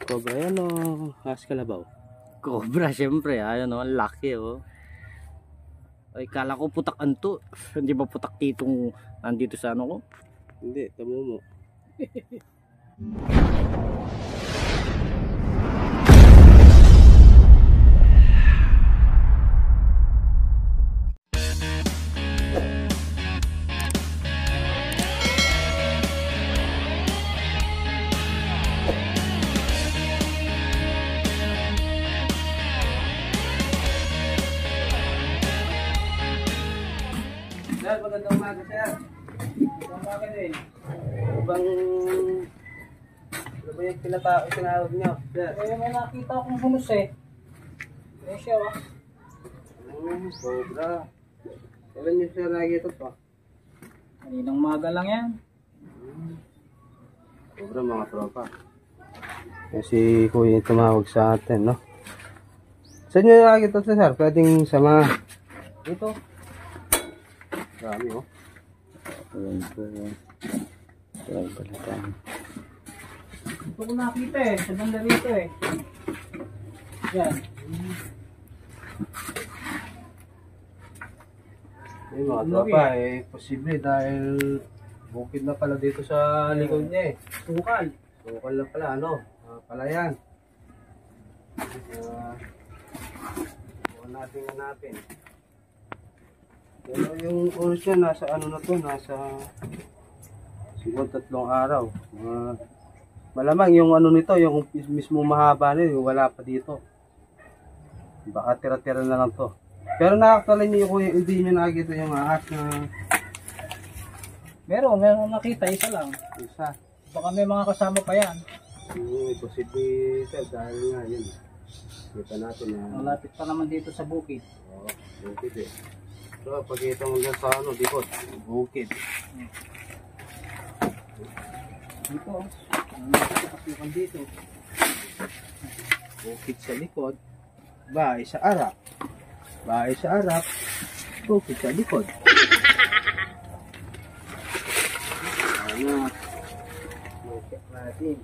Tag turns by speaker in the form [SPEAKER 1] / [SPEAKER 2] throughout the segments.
[SPEAKER 1] Cobra yan o Has Kalabaw?
[SPEAKER 2] Cobra, syempre. Ayan o, ang laki o. Ay, kala ko putak anto. Hindi ba putak titong nandito sa ano ko?
[SPEAKER 1] Hindi, tamo mo. Sir, magandang umaga, sir. Magandang umaga din. Ano ba yung tinawag nyo, sir?
[SPEAKER 3] May nakita akong hunos eh. Ayan siya oh.
[SPEAKER 1] Cobra. Kailan nyo sir nakikita to?
[SPEAKER 3] Kaninang maga lang yan.
[SPEAKER 1] Cobra mga tropa. Kasi kuya yung tumawag sa atin, no? Saan nyo nakikita to, sir? Pwedeng sama dito. Marami, oh.
[SPEAKER 2] Ayan po. Ayan pala.
[SPEAKER 3] Ito ko nakita eh. Sa banda rito eh. Yan.
[SPEAKER 1] Yung mga tropa, posible dahil bukid na pala dito sa likod niya, eh.
[SPEAKER 3] Tukal.
[SPEAKER 1] Tukal na pala, ano? Palayan. Huwag natin hanapin. Pero yung oras niya, nasa ano na to, nasa siguro 3 araw. Malamang yung ano nito, yung mismo mahaba nito, wala pa dito. Baka tira-tira na lang to. Pero nakakala niyo kung hindi niyo nakikita yung ahas na...
[SPEAKER 3] Meron nakita, isa lang.
[SPEAKER 1] Isa.
[SPEAKER 3] Baka may mga kasama pa yan.
[SPEAKER 1] Posible sir, dahil nga yun. Kita natin na...
[SPEAKER 3] Malapit pa naman dito sa bukid.
[SPEAKER 1] Oo, bukid eh. So, pag itong dyan sa ano, likod, bukid.
[SPEAKER 3] Dito oh. Nakapasukan dito.
[SPEAKER 1] Bukid sa likod, bahay sa harap. Bahay sa harap, bukid sa likod. Ano? Check natin.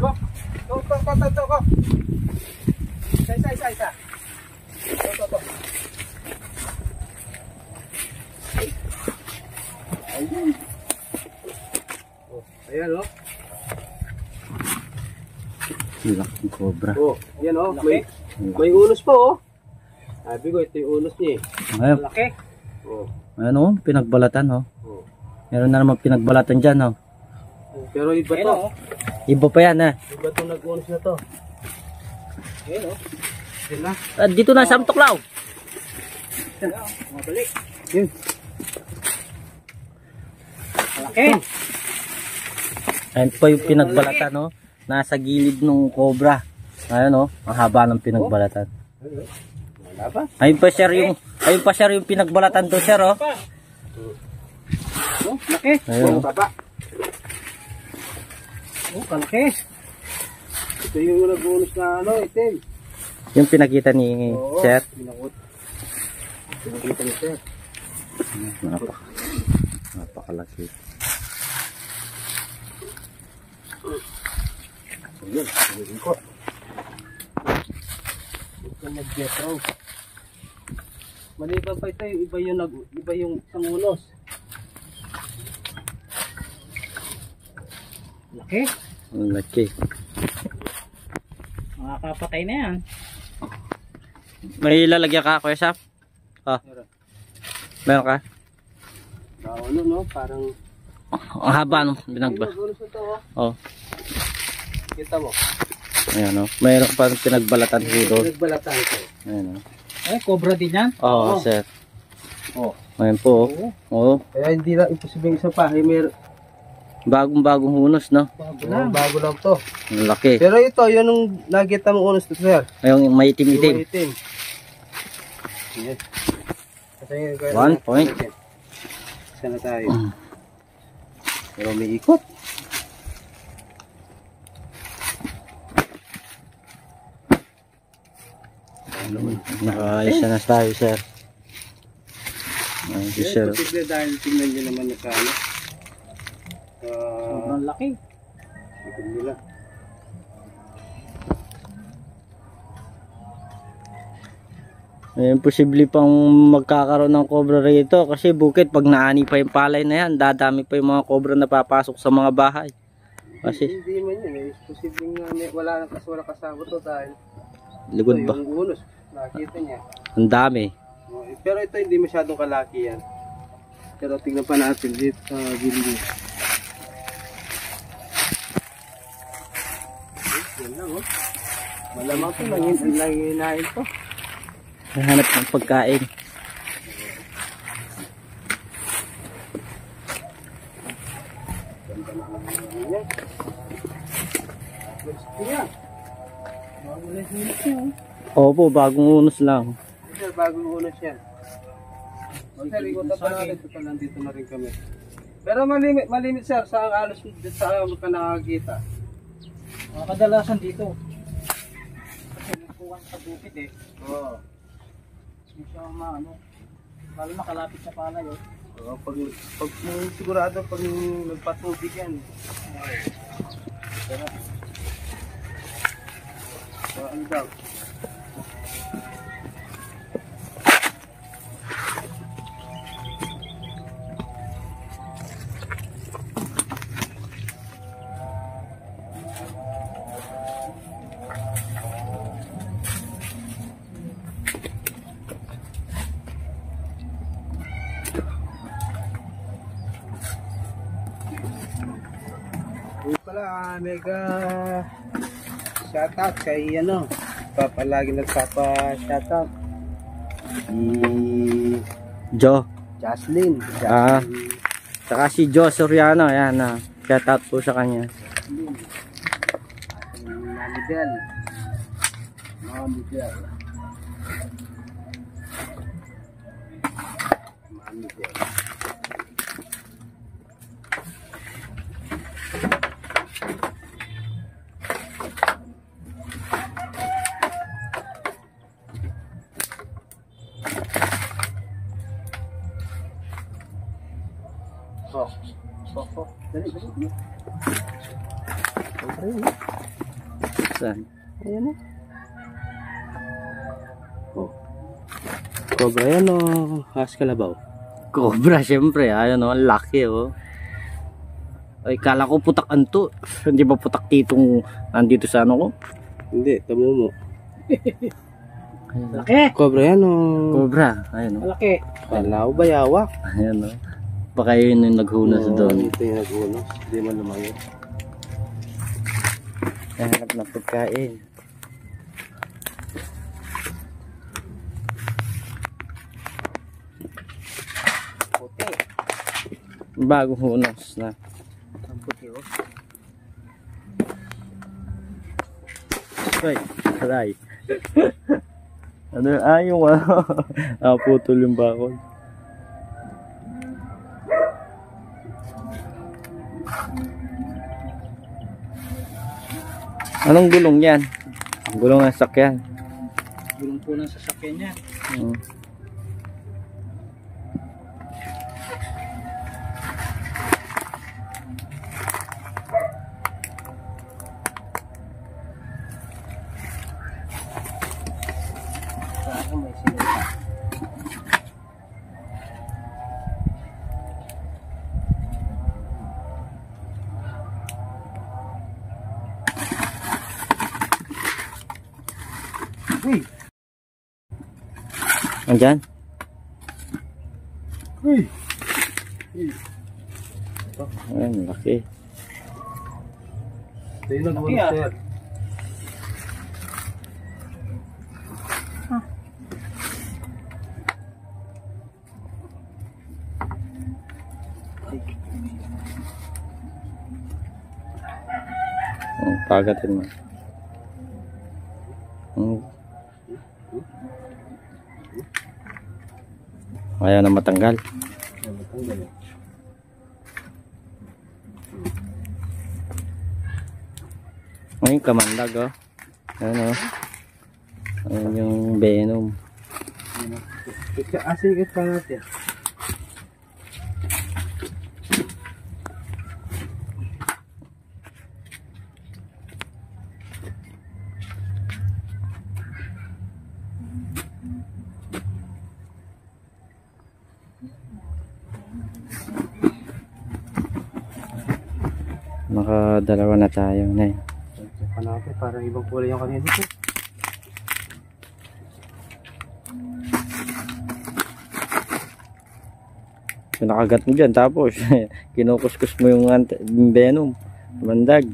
[SPEAKER 1] Go. Isa. Go. Ayun. Oh, ayan oh.
[SPEAKER 2] Laki cobra.
[SPEAKER 1] Oh, ayan oh. May unos pa oh. Sabi ko, ito yung unos niya eh.
[SPEAKER 2] Ayan.
[SPEAKER 3] Malaki.
[SPEAKER 1] Oh.
[SPEAKER 2] Ayan o, pinagbalatan o.
[SPEAKER 1] Oh.
[SPEAKER 2] Meron na naman pinagbalatan dyan o.
[SPEAKER 1] Pero iba
[SPEAKER 3] Ayan
[SPEAKER 1] to.
[SPEAKER 3] oh.
[SPEAKER 2] Iba pa yan eh.
[SPEAKER 1] Iba to nag-unos na to.
[SPEAKER 3] Ayan oh.
[SPEAKER 1] Yan na.
[SPEAKER 2] Dito na sa Amtoklaw.
[SPEAKER 3] Mabalik.
[SPEAKER 1] Yun.
[SPEAKER 3] Malaki.
[SPEAKER 2] Ayan po yung pinagbalatan o. Nasa gilid ng cobra. Ayan o, ang haba ng pinagbalatan.
[SPEAKER 1] Wala pa.
[SPEAKER 2] Ayun pa sir yung pinagbalatan to sir o.
[SPEAKER 3] Oh, laki.
[SPEAKER 2] Ayun o.
[SPEAKER 1] Baba.
[SPEAKER 3] Oh, kalaki.
[SPEAKER 1] Ito yung nag-unos na ano, itim.
[SPEAKER 2] Yung pinakita ni
[SPEAKER 1] Oo,
[SPEAKER 2] sir.
[SPEAKER 1] Pinakita ni sir.
[SPEAKER 2] Napakalaki.
[SPEAKER 1] Ayan, pinagin ko. Ito mag-getro. Maliban pa ito, iba yung isang unos.
[SPEAKER 3] Laki.
[SPEAKER 2] Ang laki.
[SPEAKER 3] Makakapatay na yan.
[SPEAKER 2] May lalagyan ka Kuya Sap? Meron ka?
[SPEAKER 1] Ano no, parang...
[SPEAKER 2] Ang haba no, binagba.
[SPEAKER 1] Unos na to,
[SPEAKER 2] Oh.
[SPEAKER 1] Kita mo.
[SPEAKER 2] Ayan o. Mayroon pa pinagbalatan dito.
[SPEAKER 1] Pinagbalatan ko.
[SPEAKER 2] Ayan o.
[SPEAKER 3] Eh, cobra din yan?
[SPEAKER 2] Oo,
[SPEAKER 1] Oo.
[SPEAKER 2] sir.
[SPEAKER 1] Oh.
[SPEAKER 2] Ayan po.
[SPEAKER 1] Oo.
[SPEAKER 2] Oh.
[SPEAKER 1] Kaya hindi na imposibleng isa pa.
[SPEAKER 2] Bagong-bagong hunos, no?
[SPEAKER 1] Bago lang to.
[SPEAKER 2] Ang laki.
[SPEAKER 1] Pero ito, yun yung nakita mo unos to, sir.
[SPEAKER 2] Ayun,
[SPEAKER 1] Yung
[SPEAKER 2] maitim-itim.
[SPEAKER 1] maitim. Yes. Kasi,
[SPEAKER 2] 1 point.
[SPEAKER 1] Sana tayo. Pero may ikot.
[SPEAKER 2] Nakaayos na tayo, sir. Ayun si sir.
[SPEAKER 1] Posible dahil tingnan nyo naman yung kano.
[SPEAKER 3] Sobrang laki.
[SPEAKER 1] Ikot nila.
[SPEAKER 2] Ayun, posible pang magkakaroon ng cobra rito kasi bukit pag naani pa yung palay na yan, dadami pa yung mga cobra na papasok sa mga bahay. Kasi
[SPEAKER 1] Hindi man yun eh. Posibleng wala kasama to dahil
[SPEAKER 2] ligod
[SPEAKER 1] ito,
[SPEAKER 2] ba?
[SPEAKER 1] yung unos. Nakita niya.
[SPEAKER 2] Ang dami.
[SPEAKER 1] Pero ito hindi masyadong kalaki yan. Pero tingnan pa natin dito sa gilid. Yan lang oh. Malamang ito lang hinahin to.
[SPEAKER 2] Hanap ng pagkain.
[SPEAKER 1] Yan.
[SPEAKER 2] Opo, bagong unos lang.
[SPEAKER 1] Sir, bagong unos yan. Sir, ikutan pa natin. Ito nandito na rin kami. Pero malimit sir, sa alos sa ka nakakita.
[SPEAKER 3] Kadalasan dito. Kasi nagpuwan sa bukid eh.
[SPEAKER 1] Oo.
[SPEAKER 3] Hindi siya maano. Lalo na kalapit sa palay oh.
[SPEAKER 1] Pag sigurado pag nagpatubig yan. Pero, ano daw? Uy pala, mega shoutout kay ano, palagi nagpapa-shoutout si
[SPEAKER 2] Jo.
[SPEAKER 1] Jocelyn.
[SPEAKER 2] Ah. Saka si Jo Soriano, ayan na. Shout out po sa kanya.
[SPEAKER 1] Mami Del. Mami Del. Mami Del. Dali.
[SPEAKER 2] Saan?
[SPEAKER 1] Ayan o. Oh. Cobra yan o. Has kalabaw.
[SPEAKER 2] Cobra, syempre. Ayun o, ang laki o. Ay, kala ko putakan to. Hindi ba putak titong nandito sa ano ko?
[SPEAKER 1] Hindi, tamo mo.
[SPEAKER 3] Laki!
[SPEAKER 1] Cobra yan o.
[SPEAKER 2] Cobra, ayun o.
[SPEAKER 3] Malaki.
[SPEAKER 1] Kala ko ba yawak?
[SPEAKER 2] Ayun o. Baka yun yung naghunas doon.
[SPEAKER 1] Ito yung nag-unos. Hindi man lumayo.
[SPEAKER 2] Hanap ng pagkain.
[SPEAKER 3] Puti.
[SPEAKER 2] Bagong hunas na.
[SPEAKER 3] Ang puti oh.
[SPEAKER 2] Ay, aray. Ano, yung ano. Putol yung bakod. Anong gulong yan? Gulong ng sakyan.
[SPEAKER 3] Gulong po ng sasakyan niya. Sa akin may sinita.
[SPEAKER 1] Uy!
[SPEAKER 2] Andyan?
[SPEAKER 1] Uy!
[SPEAKER 2] Ayan, laki.
[SPEAKER 1] Ito yung nag-unos
[SPEAKER 3] Laki,
[SPEAKER 1] sir.
[SPEAKER 2] Pagatin mo. Ayaw na matanggal. Ayun, kamandag oh. Ano? Ayun yung venom.
[SPEAKER 1] Asin pa natin.
[SPEAKER 2] Nakadalawa na tayo na eh.
[SPEAKER 1] Pa natin, parang ibang kulay yung kanina ko.
[SPEAKER 2] Nakagat mo dyan tapos kinukuskus mo yung venom. Mandag.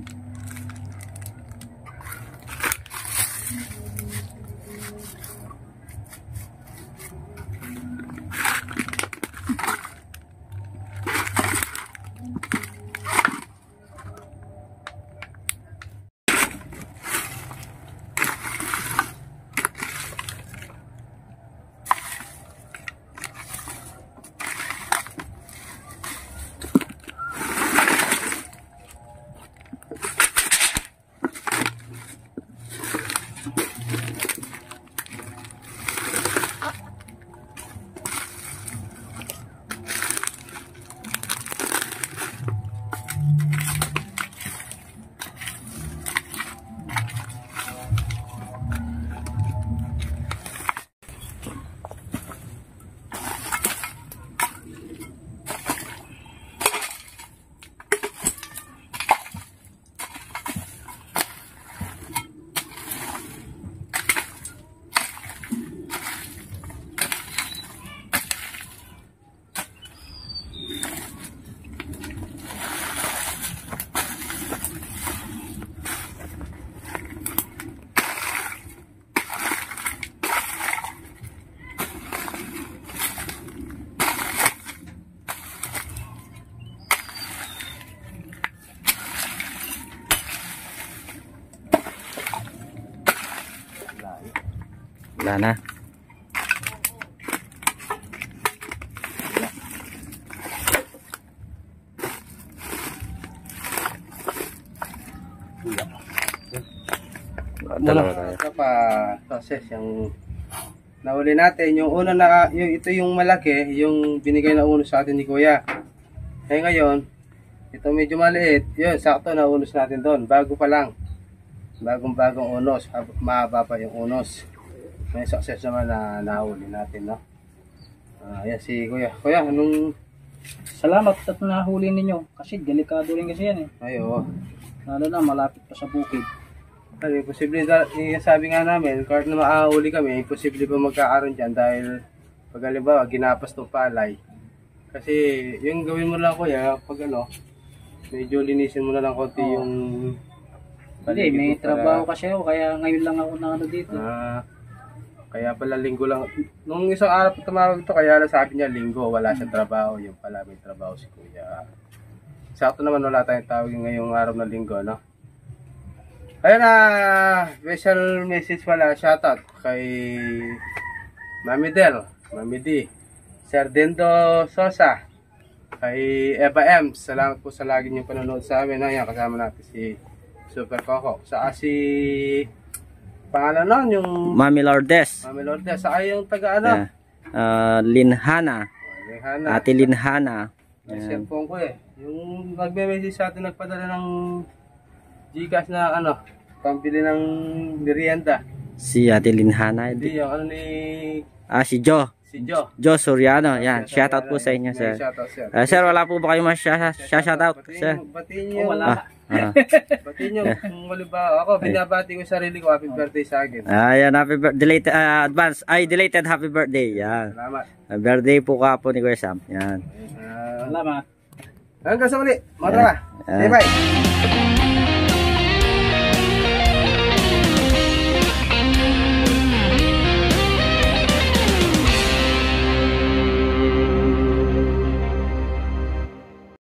[SPEAKER 2] Wala na.
[SPEAKER 1] Dalawa tayo. Ito pa process yung nahuli natin. Yung una na, ito yung malaki, yung binigay na unos sa atin ni Kuya. Eh ngayon, ito medyo maliit. Yun, sakto na unos natin doon. Bago pa lang. Bagong unos. Mahaba pa yung unos. May success naman na nahuli natin, no? Ayan si Kuya. Kuya, anong...
[SPEAKER 3] Salamat at nahuli ninyo. Kasi delikado rin kasi yan eh.
[SPEAKER 1] Ay, oo.
[SPEAKER 3] Lalo na malapit pa sa bukid.
[SPEAKER 1] Ay, imposible, sabi nga namin, kahit na maahuli kami, imposible pa magkakaroon dyan dahil pag halimbawa, ginapas ng palay. Kasi yung gawin mo lang Kuya, pag ano, medyo linisin mo na lang konti yung...
[SPEAKER 3] Hindi, may trabaho kasi ako, kaya ngayon lang ako na ano dito.
[SPEAKER 1] Kaya pala linggo lang. Nung isang araw po tumawag ito, kaya sabi niya linggo, wala siyang trabaho. Yung pala may trabaho si Kuya. Sakto naman wala tayong tawag ngayong araw na linggo, no? Ayun na, special message pala, shoutout kay Mami Del, Mami D, Sir Dendo Sosa, kay Eva M. Salamat po sa lagi niyong panonood sa amin. Ayan, kasama natin si Super Coco. Saka si... pangalan nun, yung...
[SPEAKER 2] Mami Lourdes.
[SPEAKER 1] Mami Lourdes. Saka yung taga ano?
[SPEAKER 2] Linhana.
[SPEAKER 1] Linhana.
[SPEAKER 2] Ate Linhana.
[SPEAKER 1] May cellphone ko eh. Yung nagme-message sa atin, nagpadala ng Gcash na ano, pambili ng merienda.
[SPEAKER 2] Si Ate Linhana.
[SPEAKER 1] Hindi, yung ano ni...
[SPEAKER 2] Si Joe.
[SPEAKER 1] Si Joe.
[SPEAKER 2] Joe Soriano. Yan, shoutout po sa inyo, sir.
[SPEAKER 1] Shoutout, sir.
[SPEAKER 2] Sir, wala po ba kayo shoutout, sir?
[SPEAKER 1] Batiin niyo.
[SPEAKER 3] Wala.
[SPEAKER 1] Batiin niyo. Kung halimbawa ako, binabati ko sarili ko, happy birthday sa akin.
[SPEAKER 2] Ayan, happy birthday, deleted happy birthday. Yan.
[SPEAKER 1] Salamat.
[SPEAKER 2] Birthday po ka po ni Kuya Sam. Yan.
[SPEAKER 3] Salamat.
[SPEAKER 1] Hanggang sa muli. Mga tara. Bye-bye.